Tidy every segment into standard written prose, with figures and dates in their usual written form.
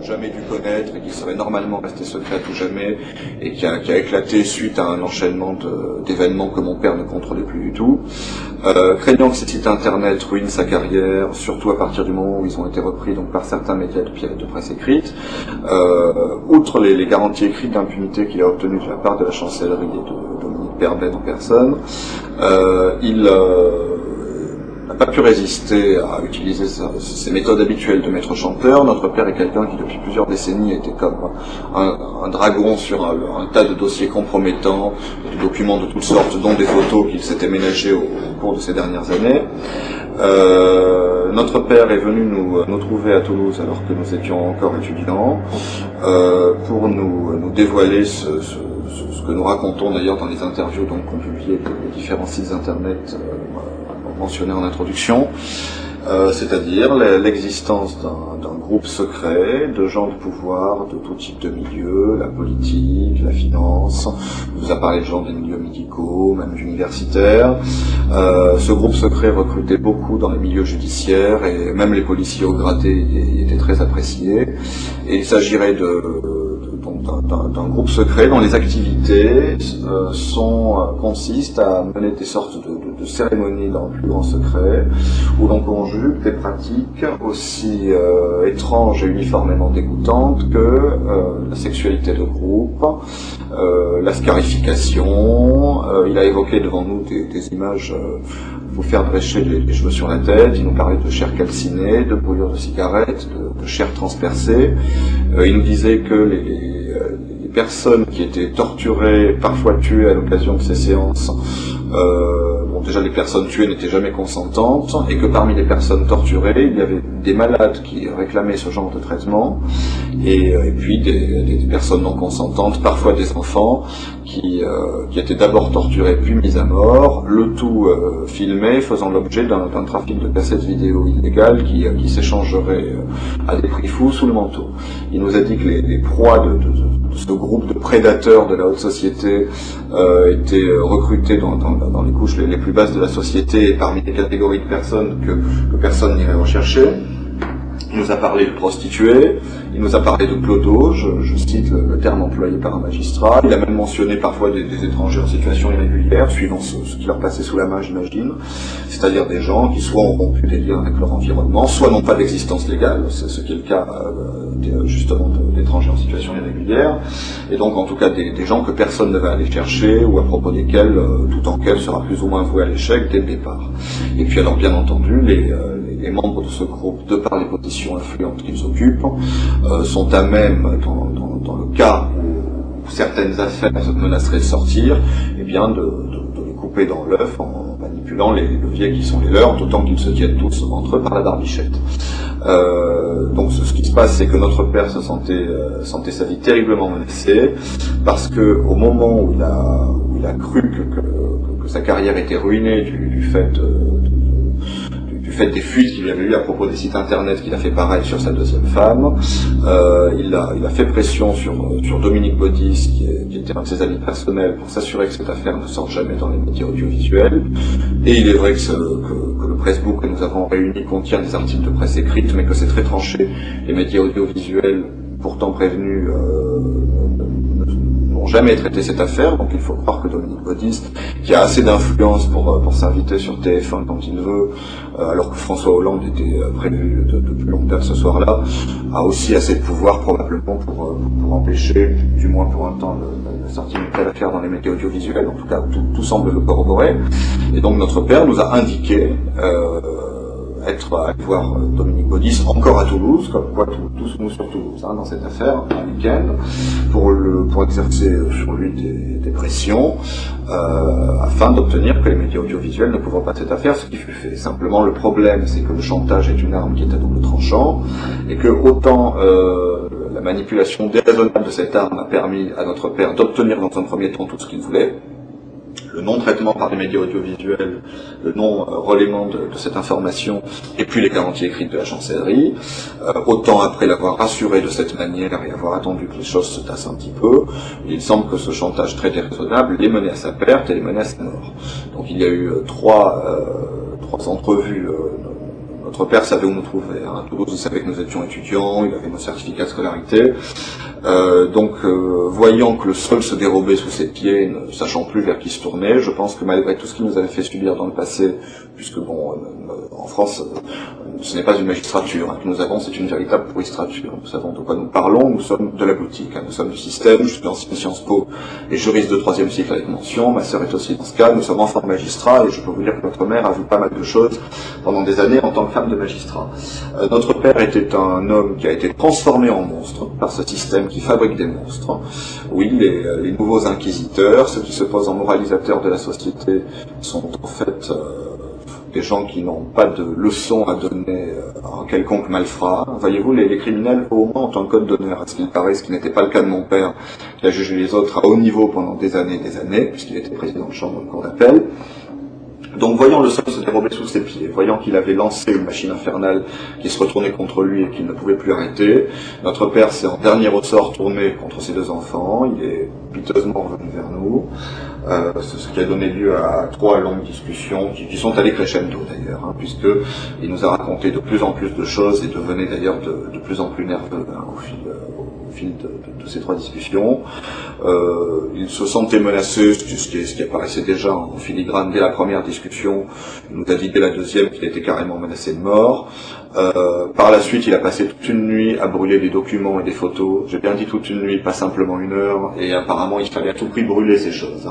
jamais dû connaître et qui serait normalement resté secret à tout jamais et qui a éclaté suite à un enchaînement d'événements que mon père ne contrôlait plus du tout. Craignant que ces sites internet ruinent sa carrière, surtout à partir du moment où ils ont été repris donc par certains médias de presse écrite, outre les garanties écrites d'impunité qu'il a obtenues de la part de la chancellerie et de Dominique Perben en personne, il n'a pas pu résister à utiliser ses méthodes habituelles de maître chanteur. Notre père est quelqu'un qui depuis plusieurs décennies était comme un dragon sur un tas de dossiers compromettants, de documents de toutes sortes, dont des photos qu'il s'était ménagées au cours de ces dernières années. Notre père est venu nous trouver à Toulouse alors que nous étions encore étudiants pour nous dévoiler ce que nous racontons d'ailleurs dans les interviews qu'ont publiées les différents sites internet mentionné en introduction, c'est-à-dire l'existence d'un groupe secret de gens de pouvoir de tout type de milieux, la politique, la finance, on nous a parlé de gens des milieux médicaux, même universitaires. Ce groupe secret recrutait beaucoup dans les milieux judiciaires et même les policiers au gradé y étaient très appréciés. Et il s'agirait d'un groupe secret dont les activités consistent à mener des sortes de cérémonies dans le plus grand secret, où l'on conjugue des pratiques aussi étranges et uniformément dégoûtantes que la sexualité de groupe, la scarification. Il a évoqué devant nous des images vous faire drécher les cheveux sur la tête. Il nous parlait de chair calcinée, de brûlures de cigarettes, de chair transpercée. Il nous disait que les personnes qui étaient torturées, parfois tuées à l'occasion de ces séances, déjà les personnes tuées n'étaient jamais consentantes, et que parmi les personnes torturées, il y avait des malades qui réclamaient ce genre de traitement, et puis des personnes non consentantes, parfois des enfants, qui étaient d'abord torturés puis mis à mort, le tout filmé, faisant l'objet d'un trafic de cassettes vidéo illégales qui s'échangerait à des prix fous sous le manteau. Il nous a dit que les proies de ce groupe de prédateurs de la haute société étaient recrutés dans les couches les plus basses de la société et parmi les catégories de personnes que personne n'irait rechercher. Il nous a parlé de prostituées, il nous a parlé de clodos, je cite le terme employé par un magistrat. Il a même mentionné parfois des étrangers en situation irrégulière, suivant ce qui leur passait sous la main, j'imagine. C'est-à-dire des gens qui soit ont rompu des liens avec leur environnement, soit n'ont pas d'existence légale, c'est ce qui est le cas justement d'étrangers en situation irrégulière, et donc en tout cas des gens que personne ne va aller chercher, ou à propos desquels toute enquête sera plus ou moins vouée à l'échec dès le départ. Et puis alors bien entendu, les membres de ce groupe, de par les positions influentes qu'ils occupent, sont à même, dans le cas où certaines affaires menaceraient de sortir, eh bien de les couper dans l'œuf en manipulant les leviers qui sont les leurs, d'autant qu'ils se tiennent tous entre eux par la barbichette. Donc ce qui se passe, c'est que notre père se sentait sa vie terriblement menacée, parce que au moment où il a cru que sa carrière était ruinée du fait des fuites qu'il y avait eu à propos des sites internet qu'il a fait pareil sur sa deuxième femme, il a fait pression sur Dominique Baudis, qui était un de ses amis personnels, pour s'assurer que cette affaire ne sorte jamais dans les médias audiovisuels. Et il est vrai que le pressbook que nous avons réuni contient des articles de presse écrite, mais que c'est très tranché. Les médias audiovisuels, pourtant prévenus, n'ont jamais traité cette affaire, donc il faut croire que Dominique Baudis, qui a assez d'influence pour s'inviter sur TF1 quand il veut, alors que François Hollande était prévu de plus longue date ce soir-là, a aussi assez de pouvoir probablement pour empêcher, du moins pour un temps, la sortie d'une telle affaire dans les médias audiovisuels. En tout cas, tout semble le corroborer. Et donc notre père nous a indiqué aller voir Dominique Baudis encore à Toulouse, comme quoi tous nous sur Toulouse, dans cette affaire, un week-end, pour exercer sur lui des pressions, afin d'obtenir que les médias audiovisuels ne couvrent pas cette affaire, ce qui fut fait. Simplement, le problème, c'est que le chantage est une arme qui est à double tranchant, et que autant la manipulation déraisonnable de cette arme a permis à notre père d'obtenir dans un premier temps tout ce qu'il voulait, le non-traitement par les médias audiovisuels, le non-relayement de cette information, et puis les garanties écrites de la chancellerie, autant après l'avoir rassuré de cette manière et avoir attendu que les choses se tassent un petit peu, il semble que ce chantage très déraisonnable l'ait mené à sa perte et l'ait mené à sa mort. Donc il y a eu trois entrevues Notre père savait où nous trouver. À Toulouse, il savait que nous étions étudiants, il avait nos certificats de scolarité. Voyant que le sol se dérobait sous ses pieds, ne sachant plus vers qui se tourner, je pense que malgré tout ce qu'il nous avait fait subir dans le passé, puisque en France, ce n'est pas une magistrature que nous avons, c'est une véritable pourristrature. Nous savons de quoi nous parlons, nous sommes de la boutique, nous sommes du système, je suis ancien Sciences Po et juriste de 3e cycle avec mention, ma sœur est aussi dans ce cas, nous sommes enfants de magistrats et je peux vous dire que notre mère a vu pas mal de choses pendant des années en tant que femme de magistrat. Notre père était un homme qui a été transformé en monstre par ce système qui fabrique des monstres. Oui, les nouveaux inquisiteurs, ceux qui se posent en moralisateurs de la société, sont en fait des gens qui n'ont pas de leçons à donner à quelconque malfrat. Voyez-vous, les criminels, au moins, ont un code d'honneur, à ce qu'il paraît, ce qui n'était pas le cas de mon père, qui a jugé les autres à haut niveau pendant des années, puisqu'il était président de chambre de cour d'appel. Donc, voyant le sol se dérober sous ses pieds, voyant qu'il avait lancé une machine infernale qui se retournait contre lui et qu'il ne pouvait plus arrêter, notre père s'est en dernier ressort tourné contre ses 2 enfants, il est piteusement revenu vers nous, ce qui a donné lieu à 3 longues discussions qui sont allées crescendo d'ailleurs, puisque il nous a raconté de plus en plus de choses et devenait d'ailleurs de plus en plus nerveux au fil de ces 3 discussions. Il se sentait menacé, ce qui apparaissait déjà en filigrane dès la première discussion. Il nous a dit dès la deuxième qu'il était carrément menacé de mort. Par la suite, il a passé toute une nuit à brûler des documents et des photos. J'ai bien dit toute une nuit, pas simplement 1 heure. Et apparemment, il fallait à tout prix brûler ces choses.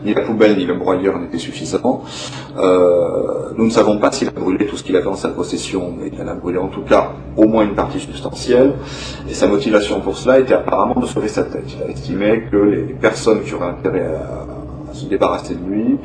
Ni la poubelle, ni le broyeur n'étaient suffisants. Nous ne savons pas s'il a brûlé tout ce qu'il avait en sa possession, mais il en a brûlé en tout cas au moins une partie substantielle. Et sa motivation pour cela était apparemment de sauver sa tête. Il a estimé que les personnes qui auraient intérêt à se débarrasser de lui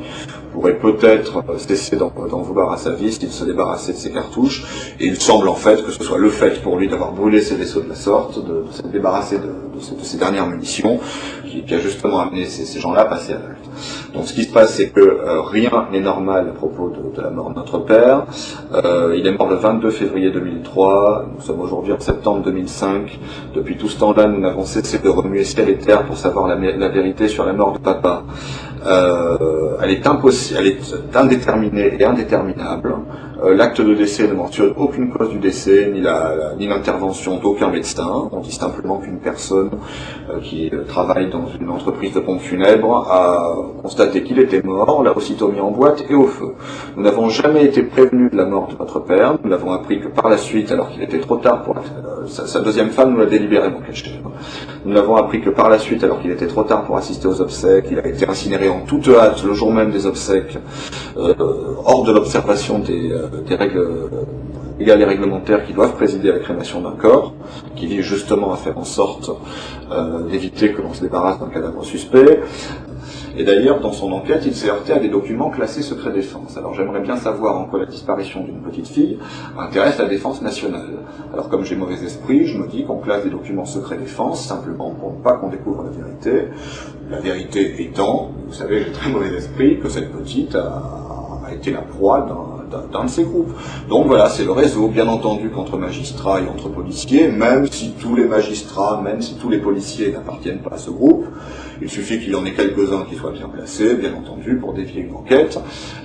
pourraient peut-être cesser d'en vouloir à sa vie s'il se débarrassait de ses cartouches. Et il semble en fait que ce soit le fait pour lui d'avoir brûlé ses vaisseaux de la sorte, de se débarrasser de ses dernières munitions, qui a justement amené ces gens-là à passer à l'acte. Donc ce qui se passe, c'est que rien n'est normal à propos de la mort de notre père. Il est mort le 22 février 2003, nous sommes aujourd'hui en septembre 2005. Depuis tout ce temps-là, nous n'avons cessé de remuer ciel et terre pour savoir la vérité sur la mort de papa. Elle est impossible, elle est indéterminée et indéterminable. L'acte de décès ne mentionne aucune cause du décès, ni l'intervention d'aucun médecin. On dit simplement qu'une personne qui travaille dans une entreprise de pompes funèbres a constaté qu'il était mort, l'a aussitôt mis en boîte et au feu. Nous n'avons jamais été prévenus de la mort de notre père. Nous l'avons appris que par la suite, alors qu'il était trop tard pour sa deuxième femme nous l'a délibérément caché. Nous l'avons appris que par la suite, alors qu'il était trop tard pour assister aux obsèques, il a été incinéré en toute hâte le jour même des obsèques, hors de l'observation des règles légales et réglementaires qui doivent présider à la crémation d'un corps, qui vise justement à faire en sorte d'éviter que l'on se débarrasse d'un cadavre suspect. Et d'ailleurs, dans son enquête, il s'est heurté à des documents classés secret défense. Alors j'aimerais bien savoir en quoi la disparition d'une petite fille intéresse la défense nationale. Alors comme j'ai mauvais esprit, je me dis qu'on classe des documents secret défense simplement pour ne pas qu'on découvre la vérité. La vérité étant, vous savez, j'ai très mauvais esprit, que cette petite a été la proie d'un de ces groupes. Donc voilà, c'est le réseau, bien entendu, qu'entre magistrats et entre policiers, même si tous les magistrats, même si tous les policiers n'appartiennent pas à ce groupe, il suffit qu'il y en ait quelques-uns qui soient bien placés, bien entendu, pour dévier une enquête,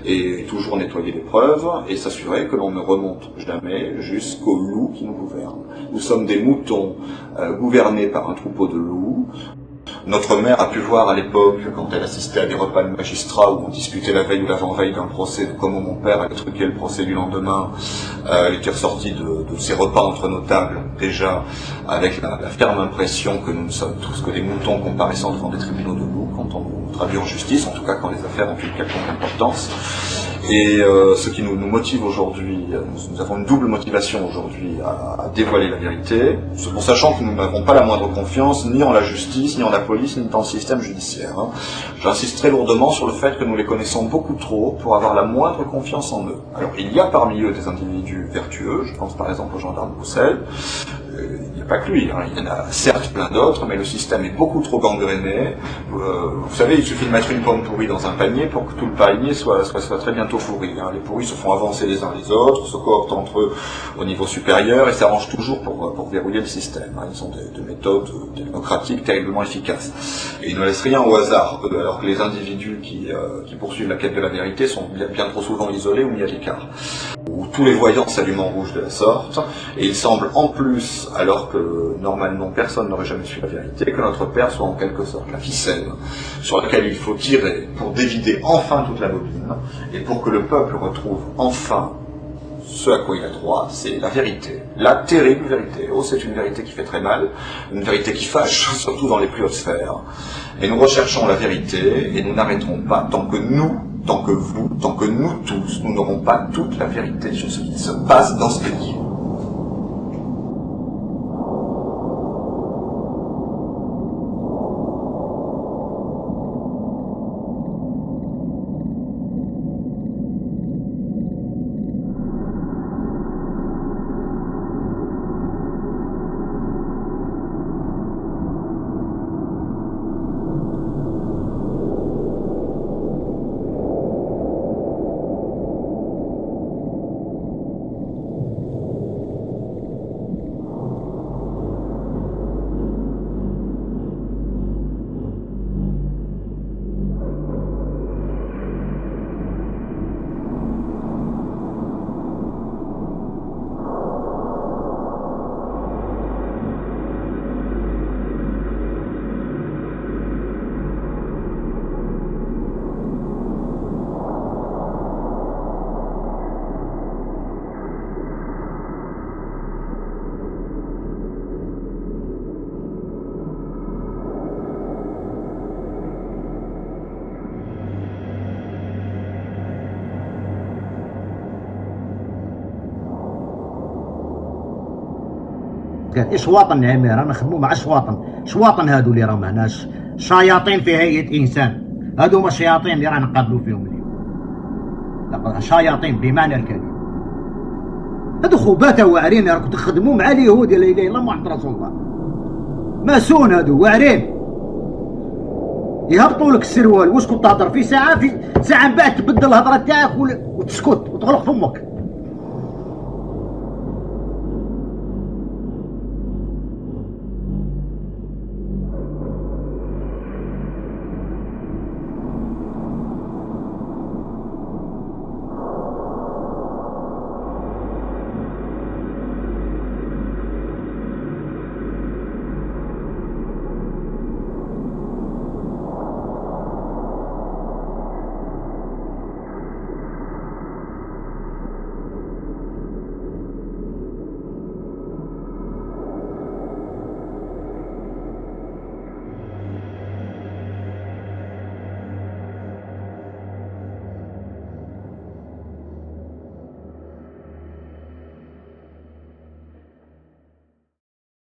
et toujours nettoyer les preuves, et s'assurer que l'on ne remonte jamais jusqu'au loup qui nous gouverne. Nous sommes des moutons gouvernés par un troupeau de loups. Notre mère a pu voir à l'époque, quand elle assistait à des repas de magistrats où on discutait la veille ou l'avant-veille d'un procès, de comment mon père allait truquer le procès du lendemain, elle était ressortie de ces repas entre nos tables, déjà, avec la ferme impression que nous ne sommes tous que des moutons comparaissant devant des tribunaux de loups, quand on nous traduit en justice, en tout cas quand les affaires ont une quelconque importance. Et ce qui nous motive aujourd'hui, nous avons une double motivation aujourd'hui à dévoiler la vérité, en sachant que nous n'avons pas la moindre confiance ni en la justice, ni en la police, ni dans le système judiciaire. J'insiste très lourdement sur le fait que nous les connaissons beaucoup trop pour avoir la moindre confiance en eux. Alors il y a parmi eux des individus vertueux, je pense par exemple au gendarme Roussel, il n'y a pas que lui, il y en a certes plein d'autres, mais le système est beaucoup trop gangréné. Vous savez, il suffit de mettre une pomme pourrie dans un panier pour que tout le panier soit très bientôt pourri. Les pourris se font avancer les uns les autres, se cooptent entre eux au niveau supérieur et s'arrangent toujours pour verrouiller le système. Ils ont des méthodes démocratiques terriblement efficaces. Et ils ne laissent rien au hasard, alors que les individus qui poursuivent la quête de la vérité sont bien trop souvent isolés ou mis à l'écart. où tous les voyants s'allument en rouge de la sorte, et il semble en plus, alors que normalement personne n'aurait jamais su la vérité, que notre père soit en quelque sorte la ficelle sur laquelle il faut tirer pour dévider enfin toute la bobine, et pour que le peuple retrouve enfin ce à quoi il a droit, c'est la vérité, la terrible vérité. Oh, c'est une vérité qui fait très mal, une vérité qui fâche, surtout dans les plus hautes sphères. Et nous recherchons la vérité, et nous n'arrêterons pas tant que nous, tant que vous, tant que nous tous, nous n'aurons pas toute la vérité sur ce qui se passe dans ce pays. إشواطن يا عمي، رانا نخدمو مع شواطن هادو اللي راهم هنا شياطين في هيئة إنسان. هادو هما الشياطين اللي رانا نقابلو فيهم اليوم، شياطين بمعنى الكلمة. هادو خباثة واعرين راكم تخدمو مع اليهود، لا إله إلا الله محمد رسول الله. ماسون هادو واعرين، يهبطوا لك السروال واش كنت تهضر في ساعة من بعد تبدل الهضرة تاعك وتسكت وتغلق فمك.